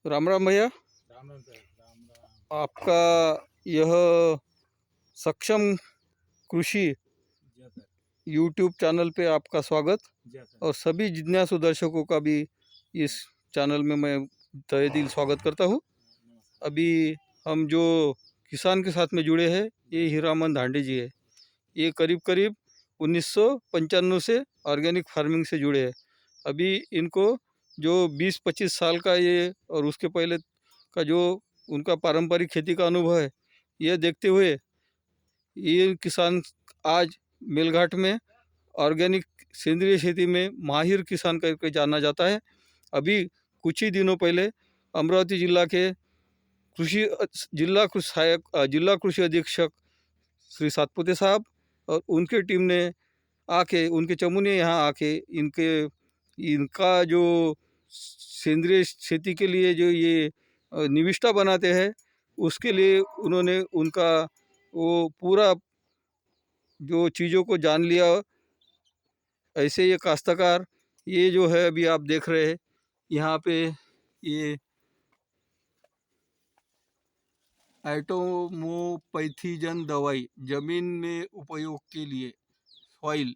राम राम भैया। राम राम सर। राम राम। आपका यह सक्षम कृषि जय सर। यूट्यूब चैनल पे आपका स्वागत। जय सर। और सभी जिज्ञासु दर्शकों का भी इस चैनल में मैं तहे दिल स्वागत करता हूँ। नमस्कार। अभी हम जो किसान के साथ में जुड़े हैं ये हीरामन धांडे जी है। ये करीब करीब 1995 से ऑर्गेनिक फार्मिंग से जुड़े हैं। अभी इनको जो 20-25 साल का ये और उसके पहले का जो उनका पारंपरिक खेती का अनुभव है, ये देखते हुए ये किसान आज मेलघाट में ऑर्गेनिक सेंद्रीय खेती में माहिर किसान करके जाना जाता है। अभी कुछ ही दिनों पहले अमरावती जिला के कृषि जिला कृषि अधीक्षक श्री सातपुते साहब और उनके टीम ने आके उनके चमू ने यहाँ आके इनके इनका जो सेंद्रीय खेती के लिए जो ये निविष्ठा बनाते हैं उसके लिए उन्होंने उनका वो पूरा जो चीज़ों को जान लिया। ऐसे ये काश्तकार ये जो है अभी आप देख रहे हैं यहाँ पे ये एटोमोपैथीजन दवाई जमीन में उपयोग के लिए सॉइल,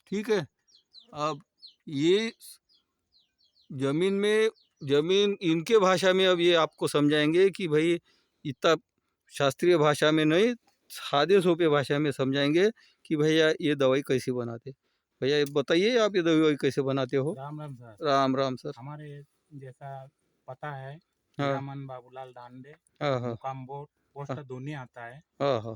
ठीक है। अब ये जमीन इनके भाषा में अब ये आपको समझाएंगे कि भाई इतना शास्त्रीय भाषा में नहीं, सादे सोपे भाषा में समझाएंगे कि भैया ये दवाई कैसे बनाते। भैया ये बताइए आप ये दवाई कैसे बनाते हो। राम राम सर। राम राम सर। हमारे जैसा पता है, हाँ हीरामन बाबूलाल धांडे, हाँ हाँ मुकाम बोर्ड हाँ पोस्ट दूनी आता है। हाँ हाँ।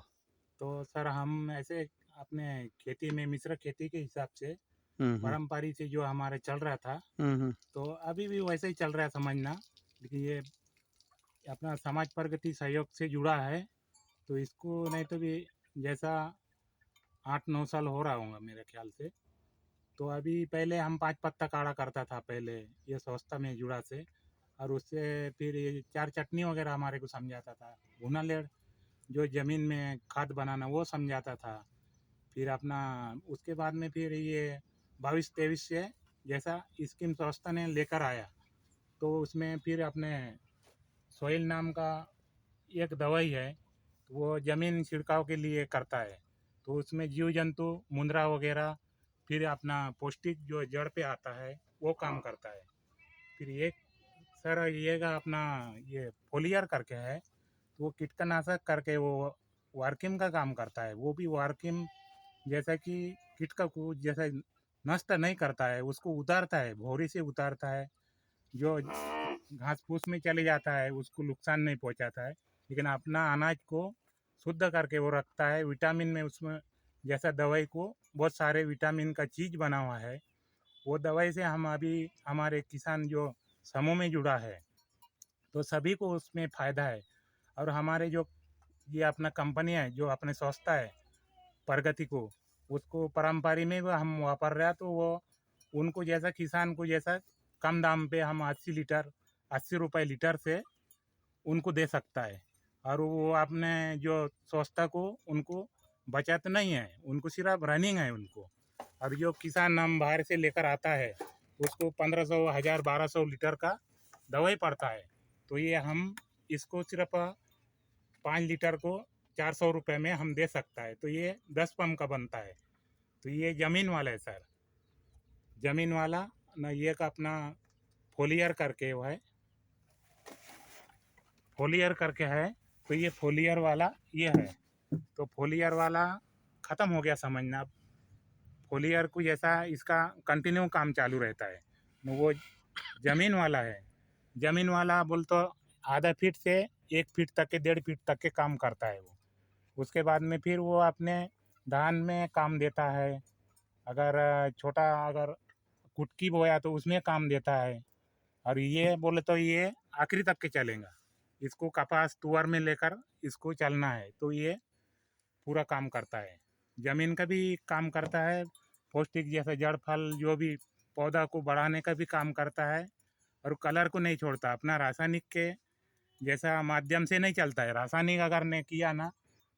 तो सर हम ऐसे अपने खेती में मिश्र खेती के हिसाब से हम्म पारंपरिक से जो हमारे चल रहा था, हम्म तो अभी भी वैसे ही चल रहा है समझना। लेकिन ये अपना समाज प्रगति सहयोग से जुड़ा है, तो इसको नहीं तो भी जैसा 8-9 साल हो रहा होगा मेरे ख्याल से। तो अभी पहले हम 5 पत्ता काढ़ा करता था पहले, ये संस्था में जुड़ा से। और उससे फिर ये 4 चटनी वगैरह हमारे को समझाता था। भुना लेड़ जो ज़मीन में खाद बनाना वो समझाता था। फिर अपना उसके बाद में फिर ये 22-23 से जैसा स्कीम संस्था ने लेकर आया, तो उसमें फिर अपने सोइल नाम का एक दवाई है, तो वो ज़मीन छिड़काव के लिए करता है। तो उसमें जीव जंतु मुंद्रा वगैरह, फिर अपना पौष्टिक जो जड़ पे आता है वो काम करता है। फिर एक सर ये का अपना ये फोलियर करके है, तो वो कीटनाशक करके वो वार्किम का काम करता है। वो भी वार्किम जैसा कि कीट का को जैसा नष्ट नहीं करता है, उसको उतारता है, भौरी से उतारता है। जो घास फूस में चले जाता है उसको नुकसान नहीं पहुंचाता है, लेकिन अपना अनाज को शुद्ध करके वो रखता है। विटामिन में उसमें जैसा दवाई को बहुत सारे विटामिन का चीज़ बना हुआ है। वो दवाई से हम अभी हमारे किसान जो समूह में जुड़ा है, तो सभी को उसमें फ़ायदा है। और हमारे जो ये अपना कंपनी है जो अपने संस्था है प्रगति को, उसको पारंपरिक में वो हम वापर रहे हैं, तो वो उनको जैसा किसान को जैसा कम दाम पे हम 80 लीटर 80 रुपये लीटर से उनको दे सकता है। और वो आपने जो संस्था को उनको बचत नहीं है, उनको सिर्फ रनिंग है उनको। और जो किसान हम बाहर से लेकर आता है उसको 1500 1000 1200 लीटर का दवाई पड़ता है। तो ये हम इसको सिर्फ 5 लीटर को 400 रुपये में हम दे सकता है। तो ये 10 पंप का बनता है। तो ये ज़मीन वाला है सर, ज़मीन वाला न। ये का अपना फोलियर करके वो है, फोलियर करके है। तो ये फोलियर वाला ये है। तो फोलियर वाला ख़त्म हो गया समझना। अब फोलियर को जैसा इसका कंटिन्यू काम चालू रहता है। वो ज़मीन वाला है। ज़मीन वाला बोल तो आधा फीट से 1 फीट तक के 1.5 फीट तक के काम करता है वो। उसके बाद में फिर वो अपने धान में काम देता है। अगर छोटा अगर कुटकी बोया तो उसमें काम देता है। और ये बोले तो ये आखिरी तक के चलेगा। इसको कपास तुअर में लेकर इसको चलना है, तो ये पूरा काम करता है। ज़मीन का भी काम करता है, पौष्टिक जैसे जड़ फल जो भी पौधा को बढ़ाने का भी काम करता है। और कलर को नहीं छोड़ता, अपना रासायनिक के जैसा माध्यम से नहीं चलता है। रासायनिक अगर ने किया ना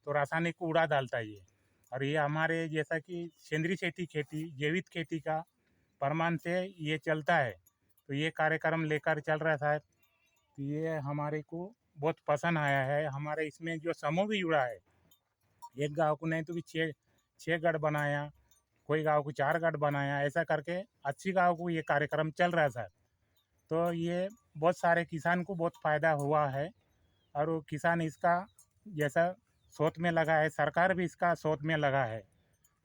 तो रासायनिक को उड़ा डालता है ये। और ये हमारे जैसा कि सेंद्रीय खेती जैविक खेती का प्रमाण से ये चलता है। तो ये कार्यक्रम लेकर चल रहा है साहब, तो ये हमारे को बहुत पसंद आया है। हमारे इसमें जो समूह भी जुड़ा है, एक गांव को नहीं तो भी छः छः गढ़ बनाया, कोई गांव को 4 गढ़ बनाया, ऐसा करके 80 गांव को ये कार्यक्रम चल रहा है साहब। तो ये बहुत सारे किसान को बहुत फ़ायदा हुआ है, और वो किसान इसका जैसा सोच में लगा है, सरकार भी इसका सोच में लगा है।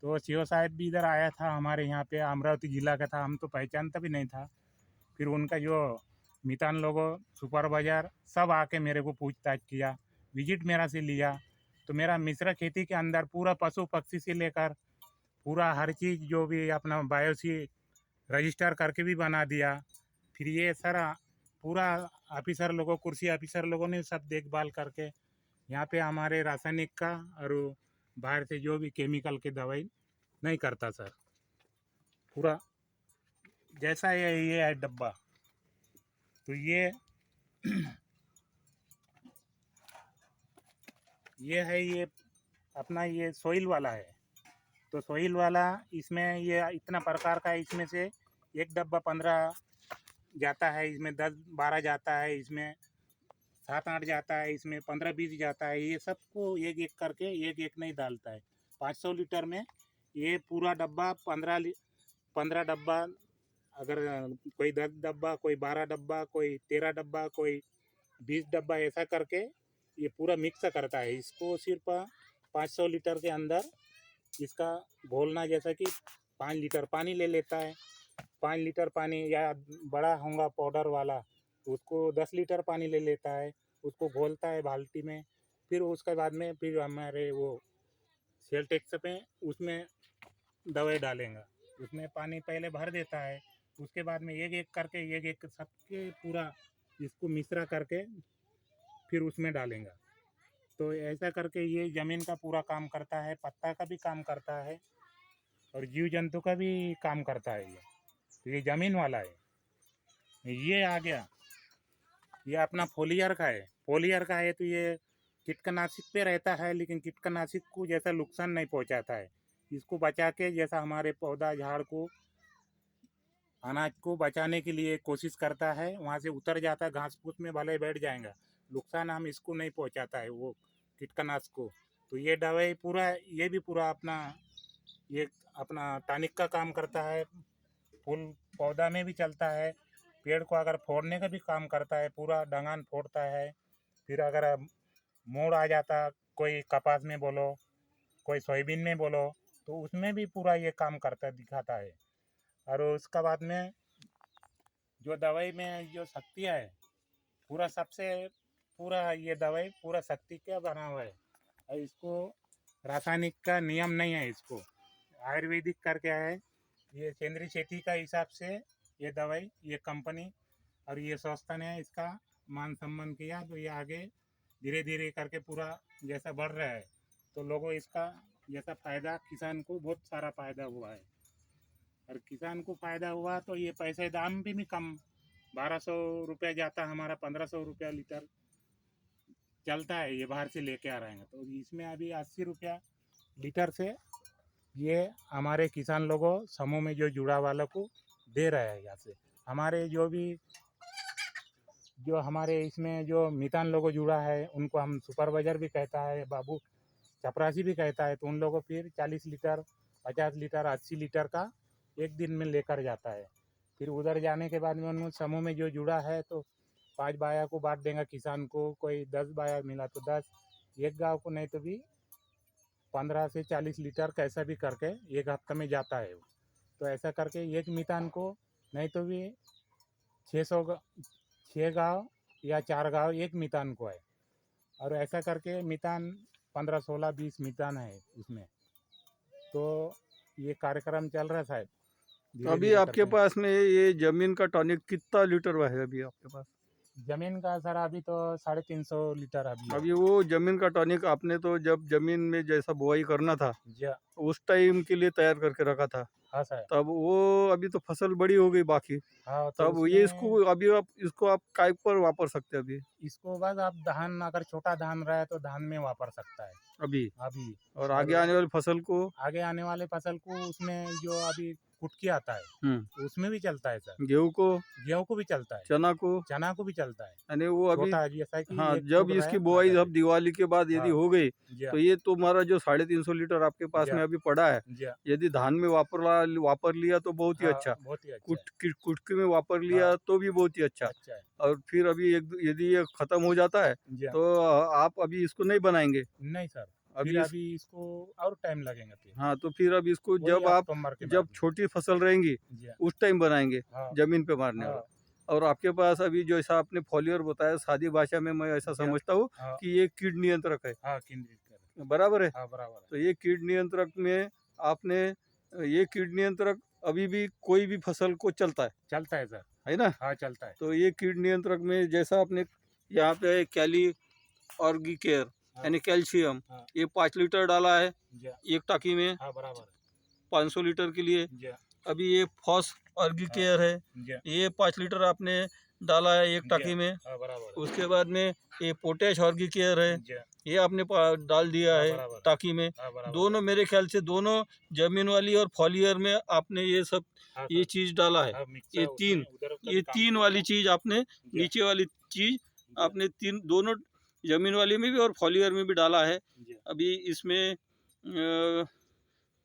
तो सीओ साहब भी इधर आया था, हमारे यहाँ पे अमरावती जिला का था, हम तो पहचानता भी नहीं था। फिर उनका जो मितान लोगों सुपरवाइजर सब आके मेरे को पूछताछ किया, विजिट मेरा से लिया। तो मेरा मिश्र खेती के अंदर पूरा पशु पक्षी से लेकर पूरा हर चीज़ जो भी अपना बायोसी रजिस्टर करके भी बना दिया। फिर ये सारा पूरा ऑफिसर लोगों, कृषि ऑफिसर लोगों ने सब देखभाल करके यहाँ पे हमारे रासायनिक का और बाहर से जो भी केमिकल के दवाई नहीं करता सर। पूरा जैसा ये है डब्बा, तो ये है ये अपना ये सोइल वाला है। तो सोइल वाला इसमें ये इतना प्रकार का है, इसमें से एक डब्बा 15 जाता है, इसमें 10-12 जाता है, इसमें 7-8 जाता है, इसमें 15-20 जाता है। ये सबको एक एक करके एक एक नहीं डालता है। 500 लीटर में ये पूरा डब्बा 15 डब्बा, अगर कोई 10 डब्बा, कोई 12 डब्बा, कोई 13 डब्बा, कोई 20 डब्बा, ऐसा करके ये पूरा मिक्स करता है। इसको सिर्फ 500 लीटर के अंदर इसका घोलना, जैसा कि 5 लीटर पानी ले लेता है। 5 लीटर पानी, या बड़ा होगा पाउडर वाला, उसको 10 लीटर पानी ले लेता है, उसको घोलता है बाल्टी में। फिर उसके बाद में फिर हमारे वो सेल टैक्स पे उसमें दवाई डालेंगे, उसमें पानी पहले भर देता है। उसके बाद में एक एक करके एक एक सबके पूरा इसको मिश्रा करके फिर उसमें डालेंगे। तो ऐसा करके ये ज़मीन का पूरा काम करता है, पत्ता का भी काम करता है, और जीव जंतु का भी काम करता है ये। तो ये ज़मीन वाला है। ये आ गया, ये अपना फोलियर का है। फोलियर का है तो ये कीटनाशक पे रहता है, लेकिन कीटनाशक को जैसा नुकसान नहीं पहुंचाता है। इसको बचा के जैसा हमारे पौधा झाड़ को, अनाज को बचाने के लिए कोशिश करता है, वहाँ से उतर जाता है, घास फूस में भले बैठ जाएगा, नुकसान हम इसको नहीं पहुंचाता है वो कीटनाशक को। तो ये दवाई पूरा, ये भी पूरा अपना ये अपना टॉनिक का काम करता है, फूल पौधा में भी चलता है, पेड़ को अगर फोड़ने का भी काम करता है, पूरा डंगान फोड़ता है। फिर अगर मोड़ आ जाता, कोई कपास में बोलो, कोई सोयाबीन में बोलो, तो उसमें भी पूरा ये काम करता दिखाता है। और उसका बाद में जो दवाई में जो शक्ति है, पूरा सबसे पूरा ये दवाई पूरा शक्ति का बना हुआ है, और इसको रासायनिक का नियम नहीं है, इसको आयुर्वेदिक करके है। ये केंद्रीय खेती का हिसाब से ये दवाई, ये कंपनी और ये संस्था ने इसका मान सम्मान किया, तो ये आगे धीरे धीरे करके पूरा जैसा बढ़ रहा है, तो लोगों इसका जैसा फ़ायदा, किसान को बहुत सारा फ़ायदा हुआ है। और किसान को फ़ायदा हुआ तो ये पैसे दाम भी कम, 1200 रुपया जाता, हमारा 1500 रुपया लीटर चलता है, ये बाहर से लेके आ रहे हैं। तो इसमें अभी 80 रुपया लीटर से ये हमारे किसान लोगों समूह में जो जुड़ा वालों को दे रहे हैं। यहाँ से हमारे जो हमारे इसमें जो मितान लोगों जुड़ा है, उनको हम सुपरवाइजर भी कहता है, बाबू चपरासी भी कहता है। तो उन लोगों फिर 40 लीटर, 50 लीटर, 80 लीटर का एक दिन में लेकर जाता है। फिर उधर जाने के बाद में उन समूह में जो जुड़ा है, तो 5 बाया को बांट देंगे किसान को, कोई 10 बाया मिला तो 10, एक गांव को नहीं तो भी 15 से 40 लीटर कैसा भी करके एक हफ्ते में जाता है। तो ऐसा करके एक मितान को नहीं तो भी 6 गाँव या 4 गाँव एक मितान को है, और ऐसा करके मितान 15, 16, 20 मितान है उसमें। तो ये कार्यक्रम चल रहा है साहब, धीरे अभी धीरे आपके करके। पास में ये जमीन का टॉनिक कितना लीटर है अभी आपके पास? जमीन का सर अभी तो 350 लीटर अभी है। अभी वो जमीन का टॉनिक आपने तो जब जमीन में जैसा बुआई करना था जी उस टाइम के लिए तैयार करके रखा था, हाँ सर। तब वो अभी तो फसल बड़ी हो गई बाकी, हाँ तो तब ये इसको उसमें अभी आप इसको आप काय पर वापर सकते हैं अभी? इसको बस आप धान, अगर छोटा धान रहा है तो धान में वापर सकता है अभी अभी। और आगे आने वाली फसल को? आगे आने वाले फसल को उसमें जो अभी कुटकी आता है, उसमें भी चलता है सर। गेहूं को भी चलता है, चना को भी चलता है। यानी वो अभी छोटा जैसा है कि हाँ, एक जब फूट रहा इसकी है, बुआई आधा अब दिवाली के बाद यदि हाँ। हो गई जी हाँ, तो ये तुम्हारा जो 350 लीटर आपके पास जी में हाँ, अभी पड़ा है, जी हाँ, यदि धान में वापर लिया तो बहुत ही हाँ, अच्छा, बहुत ही अच्छा है। कुटकी में वापर लिया हाँ, तो भी बहुत ही अच्छा। अच्छा है। और फिर अभी यदि ये खत्म हो जाता है जी हाँ, तो आप अभी इसको नहीं बनाएंगे नहीं सर, अभी फिर अभी इसको और टाइम लगेगा फिर। हाँ, तो फिर अब इसको वही जब आप अक्टूबर के जब बाद में। छोटी फसल रहेंगी जी हाँ, उस टाइम बनाएंगे हाँ, जमीन पे मारने हाँ, वाला। और आपके पास अभी जो ऐसा आपने फॉलियर बताया, सादी भाषा में मैं ऐसा जी हाँ, समझता हूँ हाँ, कि ये कीट नियंत्रक है, हाँ, केंद्रित कर। बराबर है। हाँ, बराबर है। तो ये कीट नियंत्रक में आपने ये कीट नियंत्रक अभी भी कोई भी फसल को चलता चलता है सर, है ना। हाँ, चलता है। तो ये कीट नियंत्रक में जैसा आपने यहाँ पे कैली ऑर्गी केयर हाँ, यानी कैल्शियम हाँ, ये 5 लीटर डाला है जी हाँ, एक टाकी में हाँ, बराबर है। 500 लीटर के लिए। जी हाँ, अभी ये फॉस ऑर्गी हाँ, केयर है, जी हाँ, ये 5 लीटर आपने डाला है एक जी टाकी हाँ, में। हाँ, बराबर है। उसके बाद में ये पोटैश ऑर्गी केयर है, जी हाँ, ये आपने डाल दिया हाँ, है बराबर है। टाकी में। हाँ, बराबर है। दोनों मेरे ख्याल से दोनों जमीन वाली और फॉलियर में आपने ये सब हाँ ये सर, चीज़ डाला है। हाँ, मिक्स ये है तीन उसमें, उधर का ये भी काम तीन किया वाली था। चीज़ आपने जी हाँ, नीचे वाली चीज़ जी हाँ, आपने तीन दोनों जमीन वाली में भी और फॉलियर में भी डाला है। जी हाँ, अभी इसमें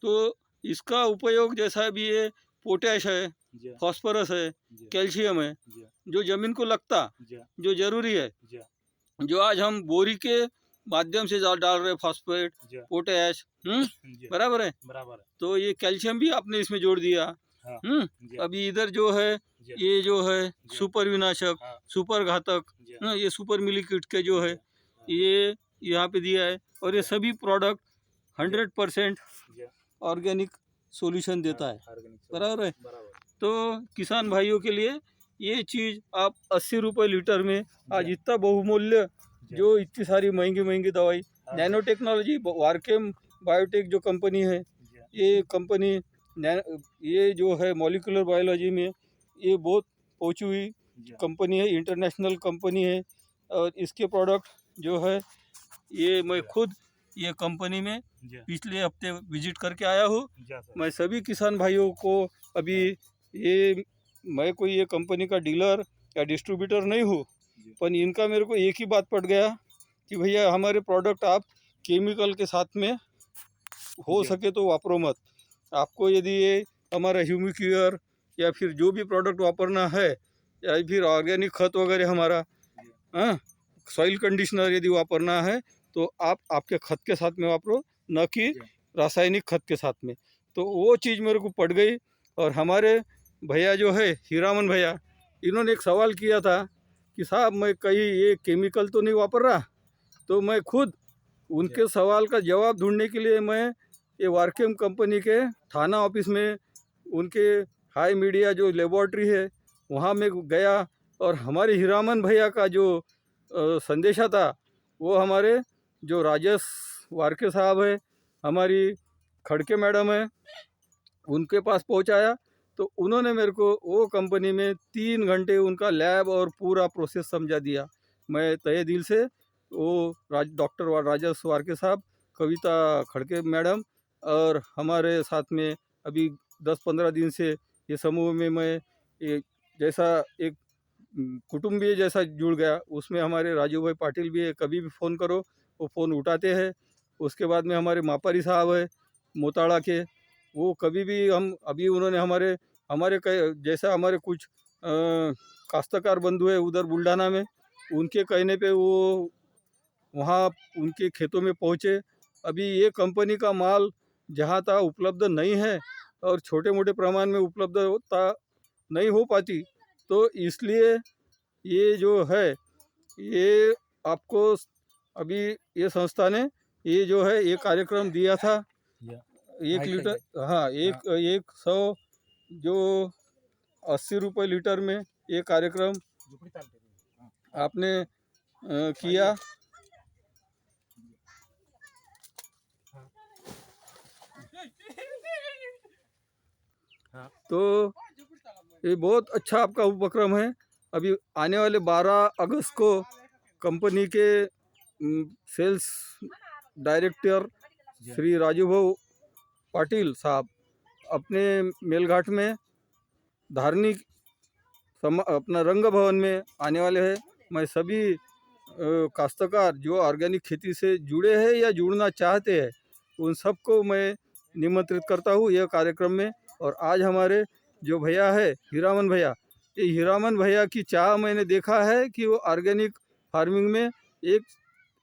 तो इसका उपयोग जैसा भी ये पोटैश है, जी हाँ, फॉस्फोरस है, जी हाँ, कैल्शियम है, जी हाँ, जो जमीन को लगता जी हाँ, जो जरूरी है, जी हाँ, जो आज हम बोरी के माध्यम से डाल रहे फॉस्फेट जी हाँ, पोटैश जी हाँ, बराबर है। बराबर है। तो ये कैल्शियम भी आपने इसमें जोड़ दिया। हाँ, जी हाँ, अभी इधर जो है जी हाँ, ये जो है जी हाँ, सुपर विनाशक, हाँ, सुपर घातक, जी हाँ, ये सुपर मिली किट के जो जी है हाँ, हाँ, ये यहाँ पे दिया है। और ये जी सभी प्रोडक्ट हाँ, 100% जी हाँ, ऑर्गेनिक सॉल्यूशन देता है, ऑर्गेनिक बराबर है। बराबर। तो किसान भाइयों के लिए ये चीज़ आप 80 रुपये लीटर में आज जी इतना बहुमूल्य जी जो इतनी सारी महंगी महंगी दवाई हाँ, नैनो टेक्नोलॉजी वारकेम बायोटेक जो कंपनी है, जी हाँ, ये कंपनी ये जो है मॉलिक्यूलर बायोलॉजी में ये बहुत पहुंची हुई जी हाँ, कंपनी है, इंटरनेशनल कंपनी है। और इसके प्रोडक्ट जो है ये मैं जी हाँ, खुद ये कंपनी में जी हाँ, पिछले हफ्ते विजिट करके आया हूँ। जी हाँ, सर, मैं सभी किसान भाइयों को अभी ये मैं कोई ये कंपनी का डीलर या डिस्ट्रीब्यूटर नहीं हूँ, जी पर इनका मेरे को एक ही बात पड़ गया कि भैया हमारे प्रोडक्ट आप केमिकल के साथ में हो जी हाँ, सके तो वापरो मत। आपको यदि ये हमारा ह्यूमिक्यूअर या फिर जो भी प्रोडक्ट वापरना है या फिर ऑर्गेनिक खत वगैरह हमारा जी हाँ, हाँ सॉइल कंडीशनर यदि वापरना है तो आप आपके खत के साथ में वापरो, न कि जी हाँ, रासायनिक खत के साथ में। तो वो चीज़ मेरे को पड़ गई। और हमारे भैया जो है हीरामन भैया, इन्होंने एक सवाल किया था कि साहब मैं कहीं ये केमिकल तो नहीं वापर रहा। तो मैं खुद उनके सवाल का जवाब ढूंढने के लिए मैं ये वारकेम कंपनी के थाना ऑफिस में उनके हाई मीडिया जो लेबॉर्ट्री है वहाँ में गया। और हमारे हीरामन भैया का जो संदेशा था वो हमारे जो राजेश वारके साहब है, हमारी खड़के मैडम है, उनके पास पहुंचाया। तो उन्होंने मेरे को वो कंपनी में 3 घंटे उनका लैब और पूरा प्रोसेस समझा दिया। मैं तहे दिल से वो डॉक्टर राजेश वारके साहब, कविता खड़के मैडम और हमारे साथ में अभी 10-15 दिन से ये समूह में मैं ये जैसा एक कुटुंबीय जैसा जुड़ गया। उसमें हमारे राजू भाई पाटिल भी है, कभी भी फ़ोन करो वो फ़ोन उठाते हैं। उसके बाद में हमारे मापारी साहब है मोताड़ा के, वो कभी भी हम अभी उन्होंने हमारे हमारे जैसा हमारे कुछ काश्तकार बंधु है उधर बुल्ढाना में, उनके कहने पे वो वहाँ उनके खेतों में पहुँचे। अभी ये कंपनी का माल जहाँ तहाँ उपलब्ध नहीं है और छोटे मोटे प्रमाण में उपलब्ध होता नहीं हो पाती। तो इसलिए ये जो है ये आपको अभी ये संस्था ने ये जो है ये कार्यक्रम दिया था। जी 1 लीटर हाँ एक 100 जो 80 रुपये लीटर में ये कार्यक्रम हाँ, आपने किया। हाँ, तो ये बहुत अच्छा आपका उपक्रम है। अभी आने वाले 12 अगस्त को कंपनी के सेल्स डायरेक्टर जी हाँ, श्री राजू भाऊ पाटिल साहब अपने मेलघाट में धार्मिक अपना रंग भवन में आने वाले हैं। मैं सभी काश्तकार जो ऑर्गेनिक खेती से जुड़े हैं या जुड़ना चाहते हैं उन सबको मैं निमंत्रित करता हूँ यह कार्यक्रम में। और आज हमारे जो भैया है हीरामन भैया, ये हीरामन भैया की चाह मैंने देखा है कि वो ऑर्गेनिक फार्मिंग में एक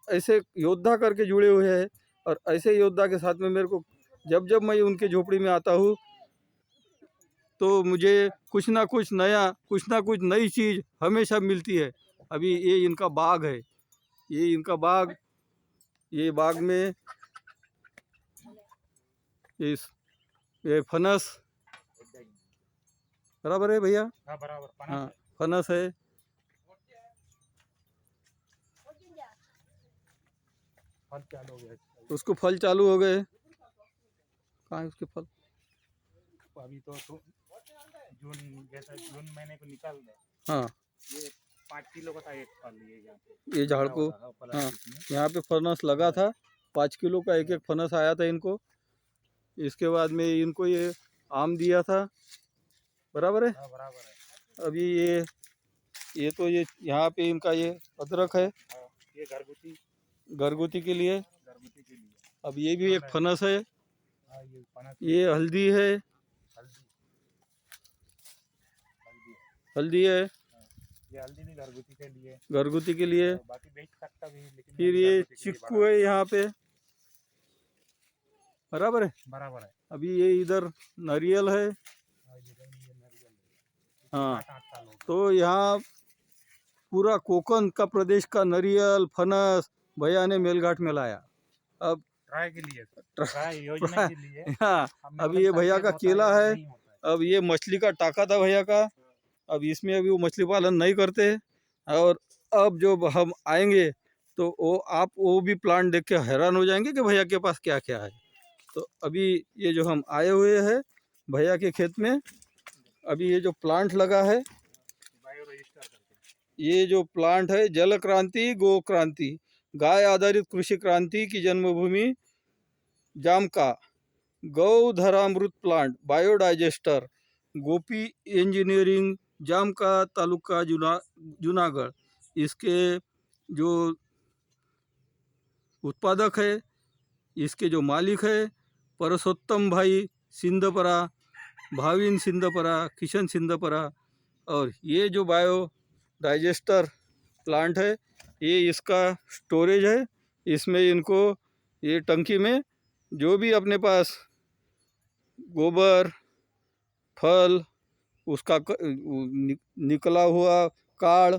ऐसे योद्धा करके जुड़े हुए हैं। और ऐसे योद्धा के साथ में मेरे को जब जब मैं उनके झोपड़ी में आता हूँ तो मुझे कुछ ना कुछ नया, कुछ ना कुछ नई चीज़ हमेशा मिलती है। अभी ये इनका बाग है, ये इनका बाग, ये बाग में इस ये फनस बराबर है भैया। हाँ बराबर पनस हाँ, है। फनस है, फल चालू हो गया इसका। उसको फल चालू हो गए। कहाँ है उसके फल? अभी तो जून जैसा जून महीने को निकाल दे। हाँ, ये 5 किलो का था एक फल, ये यहाँ पे ये झाड़ लगा को, हुआ था, हाँ, प्लास्टिक में। यहाँ पे फनस लगा था। 5 किलो का एक एक फनस आया था इनको। इसके बाद में इनको ये आम दिया था, बराबर है। हाँ बराबर है। अभी ये तो ये यहाँ पे इनका ये अदरक है हाँ, ये घरगुती के लिए। के लिए। अब ये भी एक फनस है, हाँ ये पनस, ये हल्दी है, हल्दी हल्दी हल्दी है हाँ, ये हल्दी भी घरगुती के लिए। घरगुती के लिए। बाकी बेच सकता भी, लेकिन फिर ये ये घरगुती के लिए चिक्कू है यहाँ पे, बराबर है। बराबर है। अभी ये इधर नारियल है। हाँ, ये नारियल है। हाँ, 8 साल हो गए। तो यहाँ पूरा कोकण का प्रदेश का नारियल फनस भैया ने मेलघाट में लाया। अब ट्राई के लिए, ट्राई योजना के लिए हाँ, हमने अभी ये बोला भैया सक्सेस का होता केला या है। नहीं होता है। अब ये मछली का टाका था भैया का। अब इसमें अभी वो मछली पालन नहीं करते। और अब जो हम आएंगे तो वो भी प्लांट देख के हैरान हो जाएंगे कि भैया के पास क्या क्या है। तो अभी ये जो हम आए हुए हैं भैया के खेत में, अभी ये जो प्लांट लगा है, बायो रजिस्टर करके ये जो प्लांट है जल क्रांति गो क्रांति गाय आधारित कृषि क्रांति की जन्मभूमि जामका गौधरामृत प्लांट बायोडाइजेस्टर गोपी इंजीनियरिंग जामका तालुका जूनागढ़, इसके जो उत्पादक है, इसके जो मालिक है परसोत्तम भाई सिंधपरा, भाविन सिंधपरा, किशन सिंधपरा। और ये जो बायो डाइजेस्टर प्लांट है ये इसका स्टोरेज है। इसमें इनको ये टंकी में जो भी अपने पास गोबर फल उसका निकला हुआ काड़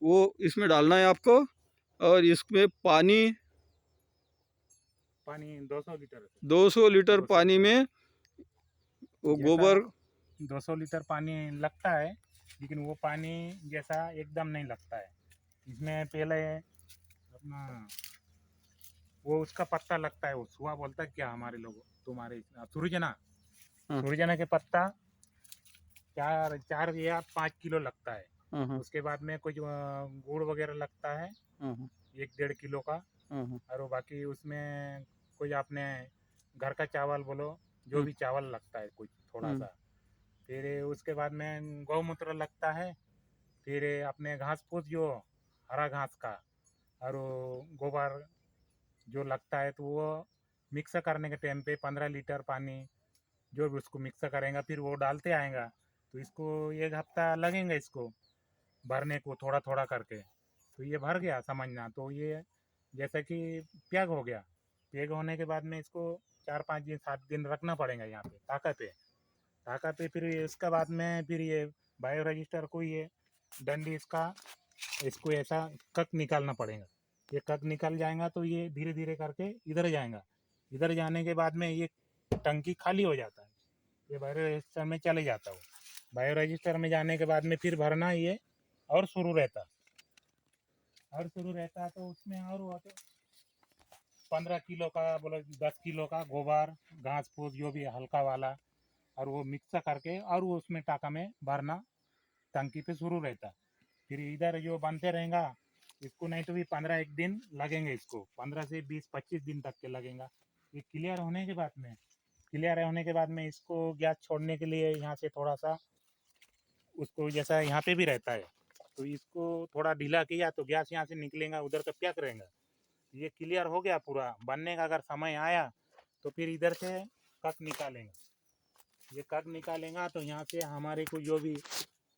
वो इसमें डालना है आपको। और इसमें पानी पानी 200 लीटर है। 200 लीटर 200 पानी लीटर में वो जैसा गोबर 200 लीटर पानी लगता है, लेकिन वो पानी जैसा एकदम नहीं लगता है। इसमें पहले अपना वो उसका पत्ता लगता है, वो सुहा बोलता है क्या हमारे लोग, तुम्हारे सुरजना, हाँ, सुरजना के पत्ता 4 या 5 किलो लगता है। हाँ, हाँ, उसके बाद में कुछ गुड़ वगैरह लगता है हाँ, 1-1.5 किलो का। हाँ, हाँ, और वो बाकी उसमें कोई आपने घर का चावल बोलो, जो हम्म, भी चावल लगता है कुछ थोड़ा हम्म, सा। फिर उसके बाद में गौमूत्र लगता है। फिर अपने घास फूस जो हरा घास का, और वो गोबर जो लगता है, तो वो मिक्स करने के टाइम पे 15 लीटर पानी जो भी उसको मिक्स करेगा, फिर वो डालते आएगा। तो इसको 1 हफ्ता लगेगा इसको भरने को, थोड़ा थोड़ा करके। तो ये भर गया समझना, तो ये जैसे कि प्याग हो गया। प्याग होने के बाद में इसको 4-5 दिन 7 दिन रखना पड़ेगा यहाँ पे ताकत पे। फिर इसके बाद में फिर ये बायो रजिस्टर को ये डंडी इसको ऐसा कक निकालना पड़ेगा। ये कक निकल जाएगा तो ये धीरे धीरे करके इधर जाएगा। इधर जाने के बाद में ये टंकी खाली हो जाता है, ये बायो रजिस्टर में चले जाता है। बायो रजिस्टर में जाने के बाद में फिर भरना ये और शुरू रहता तो उसमें और वो तो 15 किलो का बोलो 10 किलो का गोबर घास फूस जो भी हल्का वाला, और वो मिक्स करके और वो उसमें टाका में भरना टंकी पे शुरू रहता। फिर इधर जो बनते रहेगा इसको, नहीं तो भी 15 एक दिन लगेंगे इसको, 15 से 20-25 दिन तक के लगेगा। ये क्लियर होने के बाद में क्लियर होने के बाद में इसको गैस छोड़ने के लिए यहाँ से थोड़ा सा उसको जैसा यहाँ पे भी रहता है, तो इसको थोड़ा ढीला किया तो गैस यहाँ से निकलेगा, उधर का क्या करेंगे। ये क्लियर हो गया पूरा बनने का, अगर समय आया तो फिर इधर से कट निकालेंगे। ये कट निकालेगा तो यहाँ से हमारे को जो भी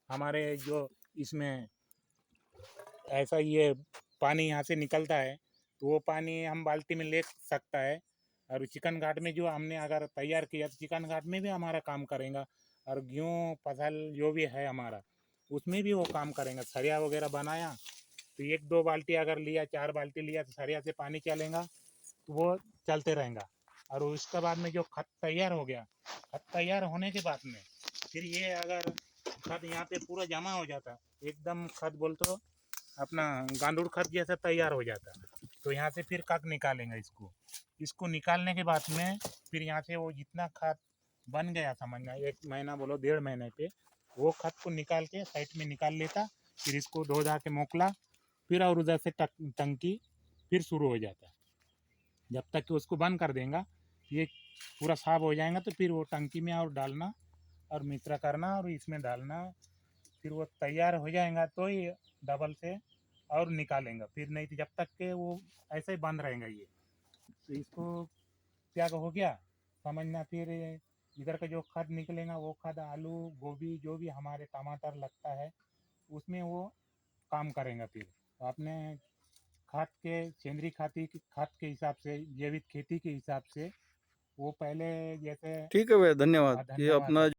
हमारे जो इसमें ऐसा ये पानी यहाँ से निकलता है, तो वो पानी हम बाल्टी में ले सकता है। और चिकन घाट में जो हमने अगर तैयार किया तो चिकन घाट में भी हमारा काम करेगा। और गेहूँ फसल जो भी है हमारा उसमें भी वो काम करेंगे। सरिया वगैरह बनाया तो 1-2 बाल्टी अगर लिया, 4 बाल्टी लिया तो सरिया से पानी चलेगा, तो वो चलते रहेगा। और उसके बाद में जो खत तैयार हो गया, खत तैयार होने के बाद में फिर ये अगर खत यहाँ पे पूरा जमा हो जाता है एकदम, खत बोल तो अपना गांडूर खत जैसा तैयार हो जाता है, तो यहाँ से फिर कक निकालेंगे इसको निकालने के बाद में फिर यहाँ से वो जितना खाद बन गया समझना 1 महीना बोलो 1.5 महीने पे, वो खाद को निकाल के साइड में निकाल लेता, फिर इसको धो धा के मोकला, फिर और उधर से टंकी फिर शुरू हो जाता। जब तक कि उसको बंद कर देगा ये पूरा साफ हो जाएगा, तो फिर वो टंकी में और डालना और मिश्रा करना और इसमें डालना, फिर वो तैयार हो जाएगा तो ये डबल से और निकालेंगे। फिर नहीं तो जब तक के वो ऐसे ही बंद रहेगा ये, तो इसको क्या हो गया समझना। फिर इधर का जो खाद निकलेगा वो खाद आलू गोभी जो भी हमारे टमाटर लगता है उसमें वो काम करेंगे। फिर तो आपने खाद के सेंद्रीय खाद के हिसाब से, जैविक खेती के हिसाब से वो पहले जैसे। ठीक है भैया, धन्यवाद। ये धन्यवाद अपना है।